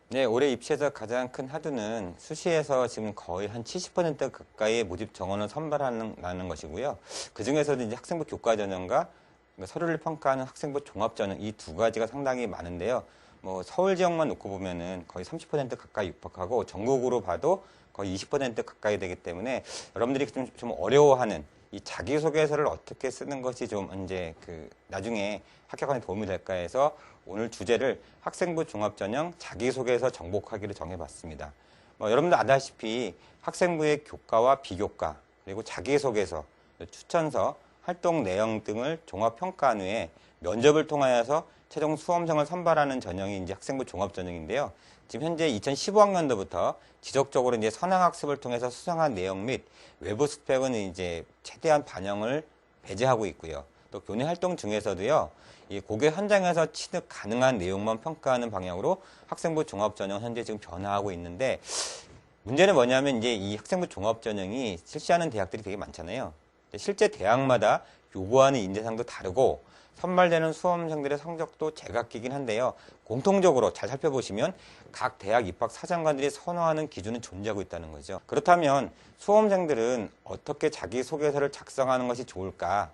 네, 올해 입시에서 가장 큰 하두는 수시에서 지금 거의 한 70% 가까이의 모집 정원을 선발하는 것이고요. 그 중에서도 이제 학생부 교과 전형과 서류를 평가하는 학생부 종합 전형 이 두 가지가 상당히 많은데요. 뭐 서울 지역만 놓고 보면은 거의 30% 가까이 육박하고 전국으로 봐도 거의 20% 가까이 되기 때문에 여러분들이 좀 어려워하는 이 자기소개서를 어떻게 쓰는 것이 좀 이제 나중에 합격하는 도움이 될까 해서 오늘 주제를 학생부 종합전형 자기소개서 정복하기를 정해봤습니다. 여러분들 아다시피 학생부의 교과와 비교과 그리고 자기소개서, 추천서, 활동 내용 등을 종합평가한 후에 면접을 통하여서 최종 수험생을 선발하는 전형이 이제 학생부 종합전형인데요. 지금 현재 2015학년도부터 지속적으로 이제 선행학습을 통해서 수상한 내용 및 외부 스펙은 이제 최대한 반영을 배제하고 있고요. 또 교내 활동 중에서도요, 이 고교 현장에서 취득 가능한 내용만 평가하는 방향으로 학생부 종합전형 현재 지금 변화하고 있는데, 문제는 뭐냐면 이제 이 학생부 종합전형이 실시하는 대학들이 되게 많잖아요. 실제 대학마다 요구하는 인재상도 다르고 선발되는 수험생들의 성적도 제각기긴 한데요. 공통적으로 잘 살펴보시면 각 대학 입학 사정관들이 선호하는 기준은 존재하고 있다는 거죠. 그렇다면 수험생들은 어떻게 자기소개서를 작성하는 것이 좋을까?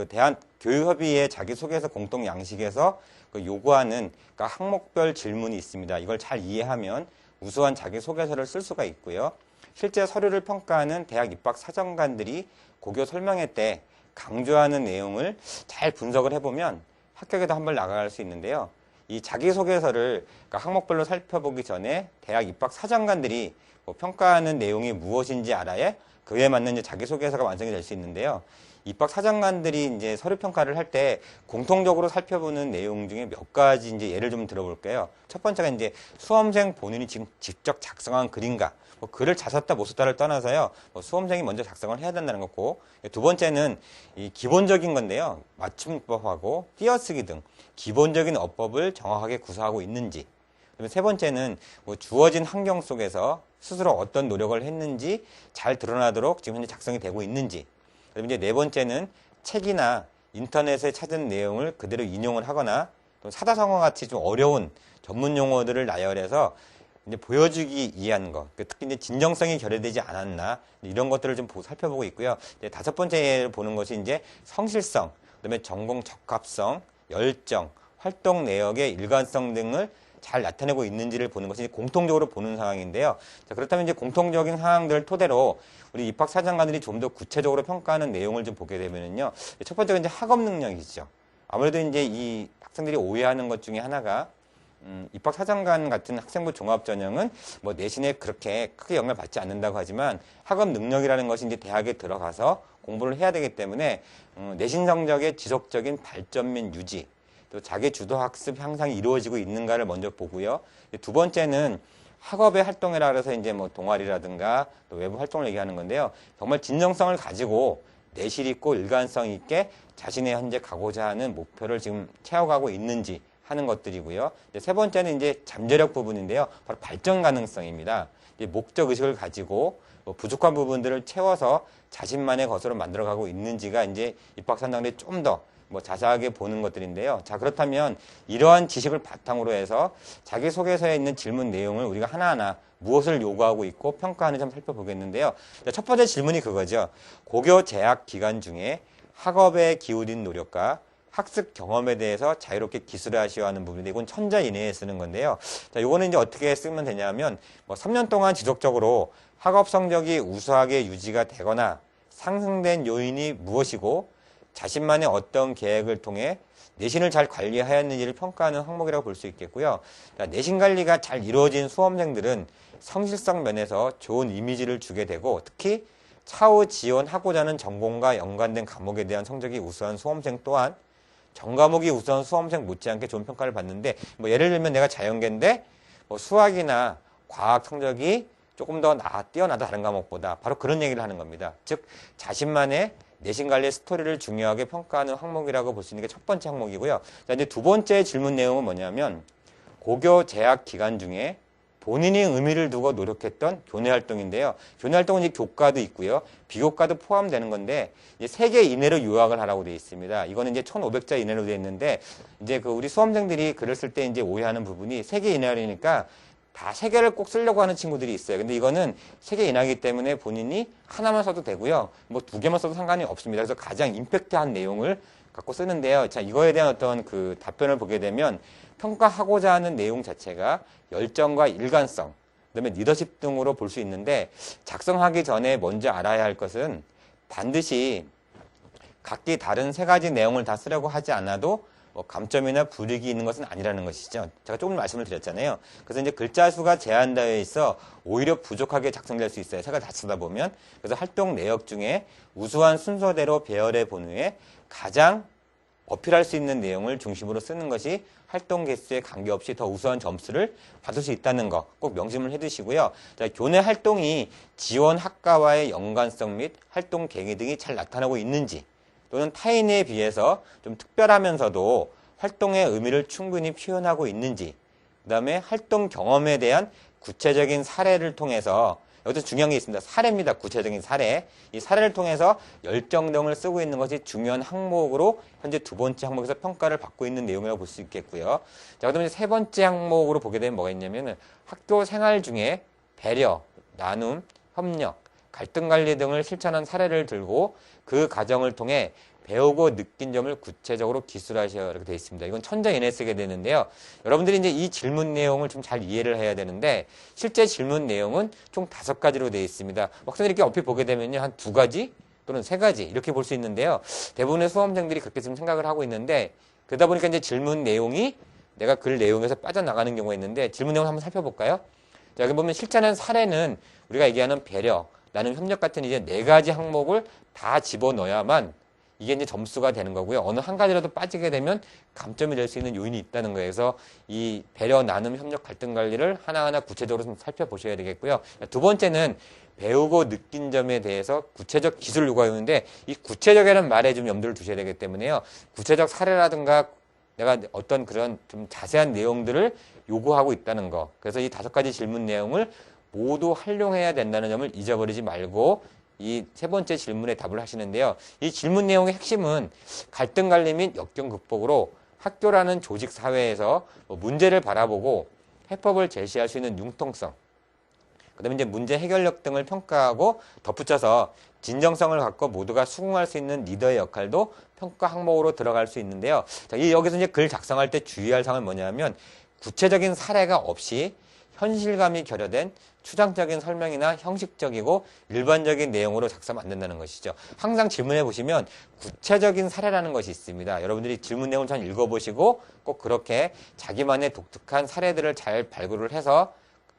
대한교육협의회 자기소개서 공동 양식에서 요구하는 항목별 질문이 있습니다. 이걸 잘 이해하면 우수한 자기소개서를 쓸 수가 있고요. 실제 서류를 평가하는 대학 입학 사정관들이 고교 설명회 때 강조하는 내용을 잘 분석을 해보면 합격에도 한번 나갈 수 있는데요. 이 자기소개서를 항목별로 살펴보기 전에 대학 입학 사정관들이 평가하는 내용이 무엇인지 알아야 그에 맞는 이제 자기소개서가 완성이 될 수 있는데요. 입학 사정관들이 이제 서류 평가를 할 때 공통적으로 살펴보는 내용 중에 몇 가지 이제 예를 좀 들어볼게요. 첫 번째가 이제 수험생 본인이 지금 직접 작성한 글인가, 글을 잘 썼다 못 썼다를 떠나서요, 수험생이 먼저 작성을 해야 된다는 거고, 두 번째는 이 기본적인 건데요, 맞춤법하고 띄어쓰기 등 기본적인 어법을 정확하게 구사하고 있는지, 그다음에 세 번째는 주어진 환경 속에서 스스로 어떤 노력을 했는지 잘 드러나도록 지금 현재 작성이 되고 있는지, 그다음에 이제 네 번째는 책이나 인터넷에 찾은 내용을 그대로 인용을 하거나 또 사자성어 같이 좀 어려운 전문 용어들을 나열해서 이제 보여주기 위한 것, 특히 이제 진정성이 결여되지 않았나 이런 것들을 좀 살펴보고 있고요. 이제 다섯 번째를 보는 것이 이제 성실성, 그다음에 전공 적합성, 열정, 활동 내역의 일관성 등을 잘 나타내고 있는지를 보는 것이 공통적으로 보는 상황인데요. 자, 그렇다면 이제 공통적인 상황들을 토대로 우리 입학 사정관들이 좀 더 구체적으로 평가하는 내용을 좀 보게 되면은요. 첫 번째가 이제 학업 능력이죠. 아무래도 이제 이 학생들이 오해하는 것 중에 하나가 입학 사정관 같은 학생부 종합 전형은 내신에 그렇게 크게 영향을 받지 않는다고 하지만 학업 능력이라는 것이 이제 대학에 들어가서 공부를 해야 되기 때문에 내신 성적의 지속적인 발전 및 유지, 또 자기 주도 학습 향상이 이루어지고 있는가를 먼저 보고요. 두 번째는 학업의 활동이라 그래서 이제 동아리라든가 또 외부 활동을 얘기하는 건데요. 정말 진정성을 가지고 내실 있고 일관성 있게 자신의 현재 가고자 하는 목표를 지금 채워가고 있는지 하는 것들이고요. 세 번째는 이제 잠재력 부분인데요. 바로 발전 가능성입니다. 목적 의식을 가지고 부족한 부분들을 채워서 자신만의 것으로 만들어가고 있는지가 이제 입학 사정관들이 좀 더 자세하게 보는 것들인데요. 자, 그렇다면 이러한 지식을 바탕으로 해서 자기소개서에 있는 질문 내용을 우리가 하나하나 무엇을 요구하고 있고 평가하는지 한번 살펴보겠는데요. 자, 첫 번째 질문이 그거죠. 고교 재학 기간 중에 학업에 기울인 노력과 학습 경험에 대해서 자유롭게 기술하시오 하는 부분인데 이건 천자 이내에 쓰는 건데요. 자, 요거는 이제 어떻게 쓰면 되냐면 3년 동안 지속적으로 학업 성적이 우수하게 유지가 되거나 상승된 요인이 무엇이고 자신만의 어떤 계획을 통해 내신을 잘 관리하였는지를 평가하는 항목이라고 볼 수 있겠고요. 내신 관리가 잘 이루어진 수험생들은 성실성 면에서 좋은 이미지를 주게 되고 특히 차후 지원하고자 하는 전공과 연관된 과목에 대한 성적이 우수한 수험생 또한 전 과목이 우수한 수험생 못지않게 좋은 평가를 받는데 예를 들면 내가 자연계인데 수학이나 과학 성적이 조금 더 뛰어나다 다른 과목보다 바로 그런 얘기를 하는 겁니다. 즉 자신만의 내신 관리의 스토리를 중요하게 평가하는 항목이라고 볼 수 있는 게 첫 번째 항목이고요. 자, 이제 두 번째 질문 내용은 뭐냐면 고교 재학 기간 중에 본인이 의미를 두고 노력했던 교내 활동인데요. 교내 활동은 이제 교과도 있고요. 비교과도 포함되는 건데, 이제 3개 이내로 요약을 하라고 되어 있습니다. 이거는 이제 1,500자 이내로 되어 있는데, 이제 그 우리 수험생들이 글을 쓸 때 이제 오해하는 부분이 3개 이내라니까 다 3개를 꼭 쓰려고 하는 친구들이 있어요. 근데 이거는 3개 이내이기 때문에 본인이 하나만 써도 되고요. 뭐 2개만 써도 상관이 없습니다. 그래서 가장 임팩트한 내용을 갖고 쓰는데요. 자, 이거에 대한 어떤 그 답변을 보게 되면 평가하고자 하는 내용 자체가 열정과 일관성, 그다음에 리더십 등으로 볼 수 있는데 작성하기 전에 먼저 알아야 할 것은 반드시 각기 다른 3가지 내용을 다 쓰려고 하지 않아도 뭐 감점이나 불이익이 있는 것은 아니라는 것이죠. 제가 조금 말씀을 드렸잖아요. 그래서 이제 글자 수가 제한되어 있어 오히려 부족하게 작성될 수 있어요. 3가 다 쓰다 보면. 그래서 활동 내역 중에 우수한 순서대로 배열해 본 후에 가장 어필할 수 있는 내용을 중심으로 쓰는 것이 활동 개수에 관계없이 더 우수한 점수를 받을 수 있다는 거 꼭 명심을 해두시고요. 자, 교내 활동이 지원 학과와의 연관성 및 활동 계기 등이 잘 나타나고 있는지 또는 타인에 비해서 좀 특별하면서도 활동의 의미를 충분히 표현하고 있는지, 그 다음에 활동 경험에 대한 구체적인 사례를 통해서, 여기서 중요한 게 있습니다. 사례입니다. 구체적인 사례. 이 사례를 통해서 열정 등을 쓰고 있는 것이 중요한 항목으로 현재 2번째 항목에서 평가를 받고 있는 내용이라고 볼 수 있겠고요. 자, 그다음에 3번째 항목으로 보게 되면 뭐가 있냐면 학교 생활 중에 배려, 나눔, 협력, 갈등 관리 등을 실천한 사례를 들고 그 과정을 통해 배우고 느낀 점을 구체적으로 기술하셔야 이렇게 되어 있습니다. 이건 천자 이내 쓰게 되는데요. 여러분들이 이제 이 질문 내용을 좀 잘 이해를 해야 되는데 실제 질문 내용은 총 5가지로 되어 있습니다. 학생들이 이렇게 얼핏 보게 되면요. 한 2가지 또는 3가지 이렇게 볼 수 있는데요. 대부분의 수험생들이 그렇게 지금 생각을 하고 있는데 그러다 보니까 이제 질문 내용이 내가 글 내용에서 빠져나가는 경우가 있는데 질문 내용을 한번 살펴볼까요? 자, 여기 보면 실천한 사례는 우리가 얘기하는 배려, 나눔, 협력 같은 이제 4가지 항목을 다 집어넣어야만 이게 이제 점수가 되는 거고요. 어느 한 가지라도 빠지게 되면 감점이 될 수 있는 요인이 있다는 거예요. 그래서 이 배려, 나눔, 협력, 갈등 관리를 하나하나 구체적으로 좀 살펴보셔야 되겠고요. 2번째는 배우고 느낀 점에 대해서 구체적 기술 요구하는데 이 구체적이라는 말에 좀 염두를 두셔야 되기 때문에요. 구체적 사례라든가 내가 어떤 그런 좀 자세한 내용들을 요구하고 있다는 거. 그래서 이 5가지 질문 내용을 모두 활용해야 된다는 점을 잊어버리지 말고 이 3번째 질문에 답을 하시는데요. 이 질문 내용의 핵심은 갈등 관리 및 역경 극복으로 학교라는 조직 사회에서 문제를 바라보고 해법을 제시할 수 있는 융통성, 그 다음에 이제 문제 해결력 등을 평가하고 덧붙여서 진정성을 갖고 모두가 수긍할 수 있는 리더의 역할도 평가 항목으로 들어갈 수 있는데요. 자, 여기서 이제 글 작성할 때 주의할 사항은 뭐냐면 구체적인 사례가 없이 현실감이 결여된 추상적인 설명이나 형식적이고 일반적인 내용으로 작성하면 안 된다는 것이죠. 항상 질문해 보시면 구체적인 사례라는 것이 있습니다. 여러분들이 질문 내용을 잘 읽어보시고 꼭 그렇게 자기만의 독특한 사례들을 잘 발굴을 해서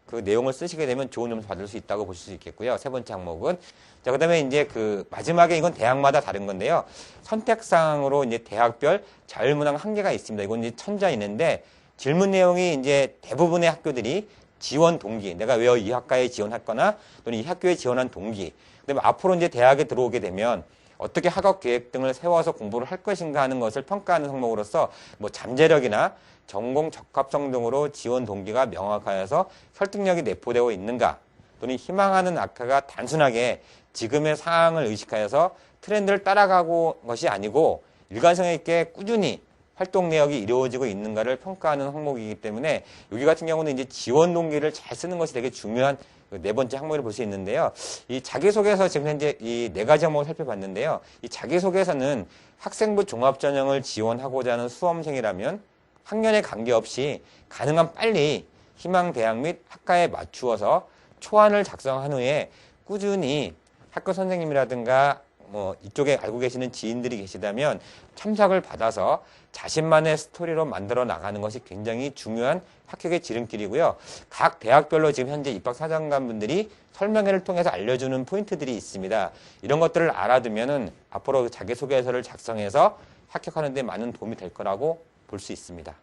그 내용을 쓰시게 되면 좋은 점수 받을 수 있다고 보실 수 있겠고요. 3번째 항목은. 자, 그 다음에 이제 그 마지막에 이건 대학마다 다른 건데요. 선택사항으로 이제 대학별 자율문항 한계가 있습니다. 이건 이제 천자인인데 질문 내용이 이제 대부분의 학교들이 지원 동기, 내가 왜 이 학과에 지원했거나 또는 이 학교에 지원한 동기, 그다음에 앞으로 이제 대학에 들어오게 되면 어떻게 학업 계획 등을 세워서 공부를 할 것인가 하는 것을 평가하는 항목으로서 뭐 잠재력이나 전공 적합성 등으로 지원 동기가 명확하여서 설득력이 내포되고 있는가, 또는 희망하는 학과가 단순하게 지금의 상황을 의식하여서 트렌드를 따라가고 것이 아니고 일관성 있게 꾸준히 활동 내역이 이루어지고 있는가를 평가하는 항목이기 때문에 여기 같은 경우는 이제 지원 동기를 잘 쓰는 것이 되게 중요한 4번째 항목을 볼 수 있는데요. 이 자기소개서 지금 현재 이 4가지 항목을 살펴봤는데요. 이 자기소개서는 학생부 종합전형을 지원하고자 하는 수험생이라면 학년에 관계없이 가능한 빨리 희망 대학 및 학과에 맞추어서 초안을 작성한 후에 꾸준히 학교 선생님이라든가 뭐 이쪽에 알고 계시는 지인들이 계시다면 참석을 받아서 자신만의 스토리로 만들어 나가는 것이 굉장히 중요한 합격의 지름길이고요. 각 대학별로 지금 현재 입학사정관 분들이 설명회를 통해서 알려주는 포인트들이 있습니다. 이런 것들을 알아두면은 앞으로 자기소개서를 작성해서 합격하는 데 많은 도움이 될 거라고 볼 수 있습니다.